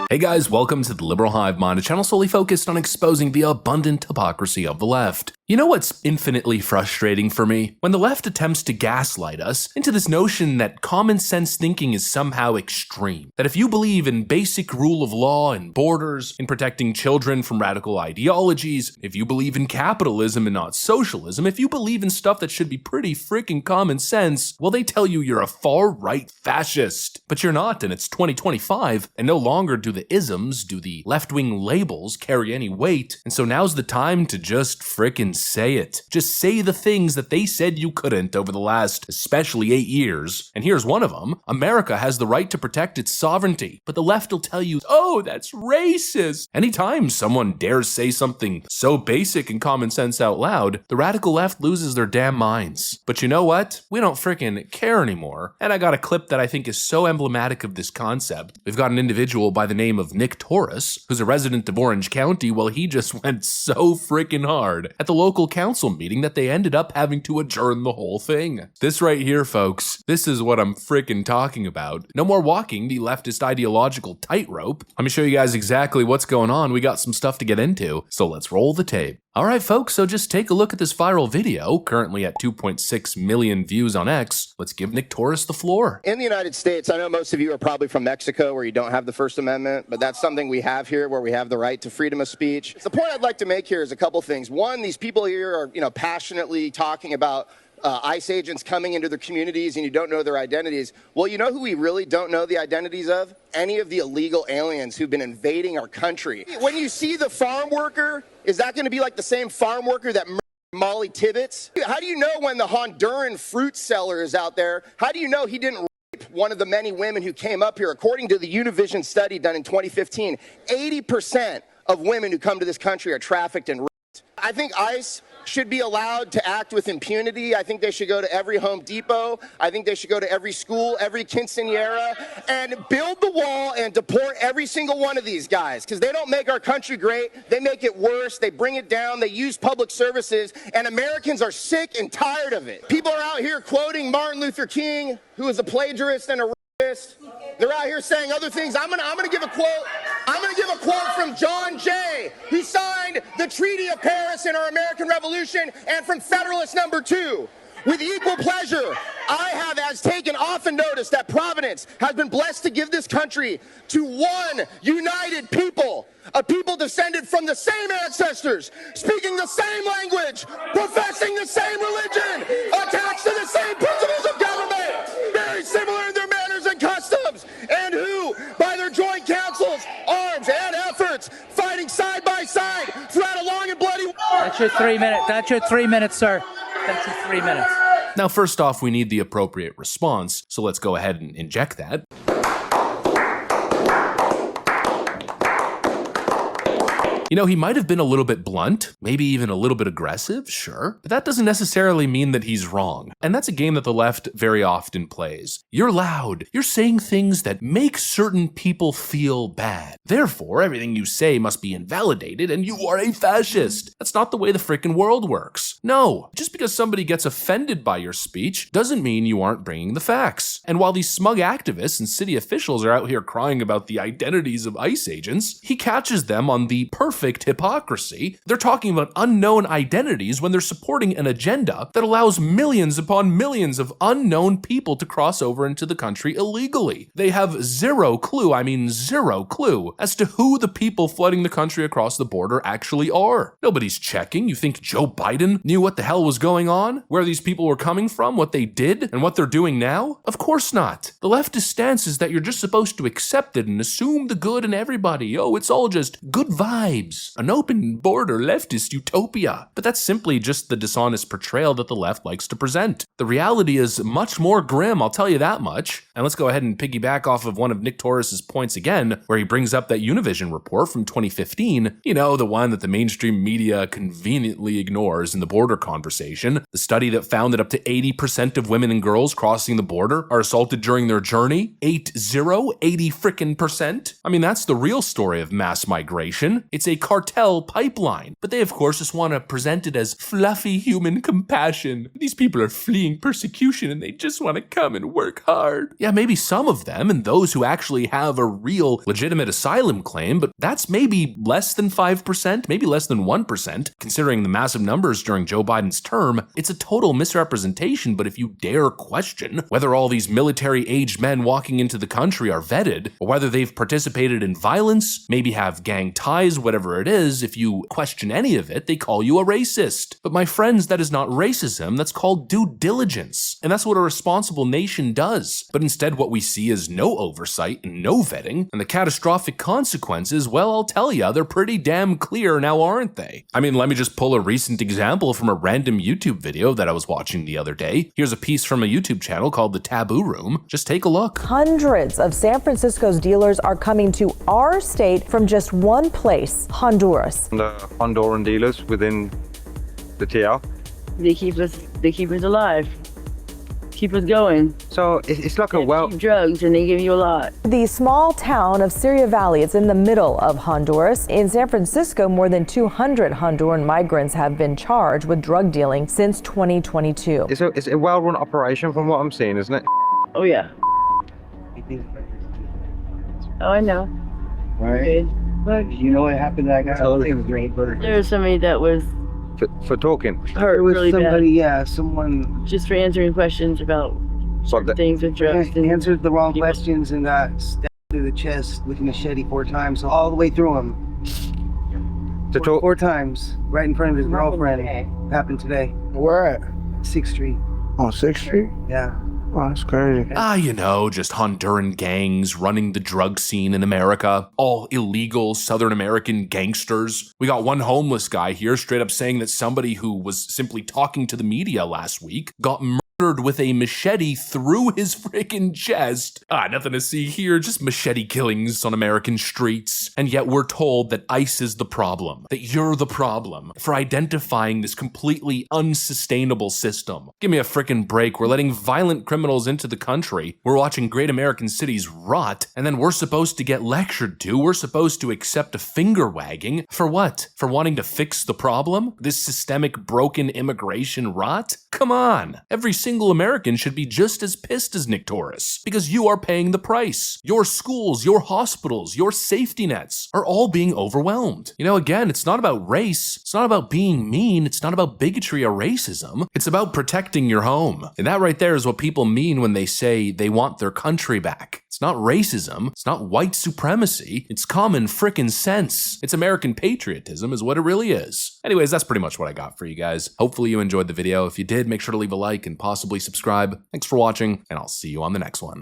Hey guys, welcome to the Liberal Hive Mind, a channel solely focused on exposing the abundant hypocrisy of the left. You know what's infinitely frustrating for me? When the left attempts to gaslight us into this notion that common sense thinking is somehow extreme. That if you believe in basic rule of law and borders, in protecting children from radical ideologies, if you believe in capitalism and not socialism, if you believe in stuff that should be pretty freaking common sense, well, they tell you you're a far-right fascist. But you're not, and it's 2025, and no longer do the isms, do the left-wing labels carry any weight, and so now's the time to just frickin' say it. Just say the things that they said you couldn't over the last, especially 8 years. And here's one of them. America has the right to protect its sovereignty, but the left will tell you, oh, that's racist. Anytime someone dares say something so basic and common sense out loud, the radical left loses their damn minds. But you know what? We don't frickin' care anymore. And I got a clip that I think is so emblematic of this concept. We've got an individual by the name of Nick Torres, who's a resident of Orange County. Well, he just went so frickin' hard at the local council meeting that they ended up having to adjourn the whole thing. This right here, folks, this is what I'm frickin' talking about. No more walking the leftist ideological tightrope. Let me show you guys exactly what's going on. We got some stuff to get into, so let's roll the tape. Alright folks, so just take a look at this viral video, currently at 2.6 million views on X. Let's give Nick Torres the floor. In the United States, I know most of you are probably from Mexico where you don't have the First Amendment, but that's something we have here where we have the right to freedom of speech. The point I'd like to make here is a couple things. One, these people here are, passionately talking about ICE agents coming into their communities and you don't know their identities. Well, you know who we really don't know the identities of? Any of the illegal aliens who've been invading our country. When you see the farm worker, is that going to be like the same farm worker that murdered Molly Tibbetts? How do you know when the Honduran fruit seller is out there? How do you know he didn't rape one of the many women who came up here? According to the Univision study done in 2015, 80% of women who come to this country are trafficked and raped. I think ICE should be allowed to act with impunity. I think they should go to every Home Depot. I think they should go to every school, every quinceañera, and build the wall and deport every single one of these guys, because they don't make our country great. They make it worse. They bring it down. They use public services, and Americans are sick and tired of it. People are out here quoting Martin Luther King, who is a plagiarist and a racist. They're out here saying other things. I'm gonna give a quote. I'm going to give a quote from John Jay, who signed the Treaty of Paris in our American Revolution, and from Federalist Number 2. With equal pleasure, I have as taken often notice that Providence has been blessed to give this country to one united people, a people descended from the same ancestors, speaking the same language, professing the same religion, attached to the same principles of government, very similar in their manners and customs, and who, by their joint councils, arms, and efforts, fighting side by side throughout a long and bloody war. That's your 3 minutes. That's your 3 minutes, sir. That's your 3 minutes. Now, first off, we need the appropriate response, so let's go ahead and inject that. You know, he might have been a little bit blunt, maybe even a little bit aggressive, sure, but that doesn't necessarily mean that he's wrong. And that's a game that the left very often plays. You're loud. You're saying things that make certain people feel bad. Therefore, everything you say must be invalidated and you are a fascist. That's not the way the frickin' world works. No, just because somebody gets offended by your speech doesn't mean you aren't bringing the facts. And while these smug activists and city officials are out here crying about the identities of ICE agents, he catches them on the perfect hypocrisy. They're talking about unknown identities when they're supporting an agenda that allows millions upon millions of unknown people to cross over into the country illegally. They have zero clue as to who the people flooding the country across the border actually are. Nobody's checking. You think Joe Biden knew what the hell was going on? Where these people were coming from? What they did? And what they're doing now? Of course not. The leftist stance is that you're just supposed to accept it and assume the good in everybody. Oh, it's all just good vibes. An open border leftist utopia. But that's simply just the dishonest portrayal that the left likes to present. The reality is much more grim, I'll tell you that much. And let's go ahead and piggyback off of one of Nick Torres's points again, where he brings up that Univision report from 2015, you know, the one that the mainstream media conveniently ignores in the border conversation, the study that found that up to 80% of women and girls crossing the border are assaulted during their journey. 80 frickin'%. I mean, that's the real story of mass migration. It's a cartel pipeline. But they of course just want to present it as fluffy human compassion. These people are fleeing persecution and they just want to come and work hard. Yeah, maybe some of them and those who actually have a real legitimate asylum claim, but that's maybe less than 5%, maybe less than 1%, considering the massive numbers during Joe Biden's term. It's a total misrepresentation, but if you dare question whether all these military-aged men walking into the country are vetted, or whether they've participated in violence, maybe have gang ties, whatever it is, if you question any of it, they call you a racist. But my friends, that is not racism, that's called due diligence. And that's what a responsible nation does. But instead what we see is no oversight and no vetting, and the catastrophic consequences, well, I'll tell ya, they're pretty damn clear now, aren't they? I mean, let me just pull a recent example from a random YouTube video that I was watching the other day. Here's a piece from a YouTube channel called The Taboo Room. Just take a look. Hundreds of San Francisco's dealers are coming to our state from just one place, Honduras. The Honduran dealers within the TL. They keep us alive, keep us going. So it's like a well. Cheap drugs, and they give you a lot. The small town of Syria Valley, it's in the middle of Honduras. In San Francisco, more than 200 Honduran migrants have been charged with drug dealing since 2022. It's a well-run operation from what I'm seeing, isn't it? Oh yeah. Oh, I know. Right. But You know what happened to that guy? I think it was Ray Bird. there was somebody that was For talking. hurt There was really somebody, bad, yeah, someone just for answering questions about So that, things with drugs. And answered the wrong people- questions and got stabbed through the chest with a machete 4 times, so all the way through him. to talk. 4 times, right in front of his girlfriend. Happened today. Where at? 6th Street. On 6th Street? Yeah. Oh, that's crazy. You know, just Honduran gangs running the drug scene in America. All illegal Southern American gangsters. We got one homeless guy here straight up saying that somebody who was simply talking to the media last week got murdered with a machete through his freaking chest. Nothing to see here, just machete killings on American streets. And yet we're told that ICE is the problem, that you're the problem for identifying this completely unsustainable system. Give me a freaking break. We're letting violent criminals into the country. We're watching great American cities rot, and then we're supposed to get lectured to. We're supposed to accept a finger wagging. For what? For wanting to fix the problem? This systemic broken immigration rot? Come on. Every single American should be just as pissed as Nick Torres, because you are paying the price. Your schools, your hospitals, your safety nets are all being overwhelmed. You know, again, it's not about race. It's not about being mean. It's not about bigotry or racism. It's about protecting your home. And that right there is what people mean when they say they want their country back. It's not racism. It's not white supremacy. It's common frickin' sense. It's American patriotism is what it really is. Anyways, that's pretty much what I got for you guys. Hopefully you enjoyed the video. If you did, make sure to leave a like and possibly subscribe. Thanks for watching, and I'll see you on the next one.